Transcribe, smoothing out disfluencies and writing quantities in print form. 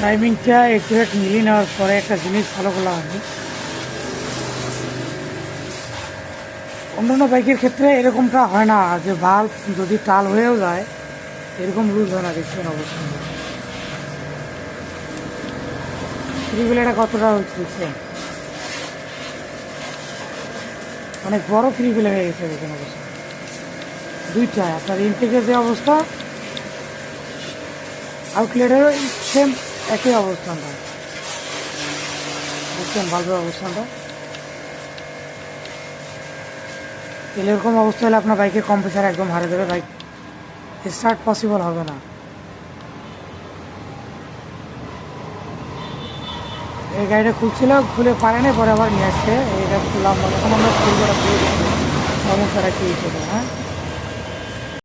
টাইমিংটা একুরেট মিলিয়ে নেওয়ার পরে একটা জিনিস ফলো করলাম আমি। অন্যান্য বাইকের ক্ষেত্রে এরকমটা হয় না যে ভাল্ব যদি টাল হয়েও যায় এরকম লুজ হয় না। দেখছেন অবশ্যই ফ্রিবেলাটা কতটা হচ্ছে দেখছেন, অনেক বড় ফ্রিবেলা হয়ে গেছে দেখেন অবশ্যই। দুইটা আপনার ইনটেকের যে অবস্থা আউটলেটের সেম একই অবস্থানটা, দেখছেন ভাল্বের অবস্থানটা। তাহলে এরকম অবস্থা হলে আপনার বাইকের কম্প্রেসার একদম হারিয়ে দেবে, বাইক স্টার্ট পসিবল হবে না। এই গাড়িটা খুলছিল, খুলে পারে না, পরে আবার নিয়ে আসছে। এইটা খুললাম, এখন আমরা খুলবো, সমস্যাটা কী হিসেবে। হ্যাঁ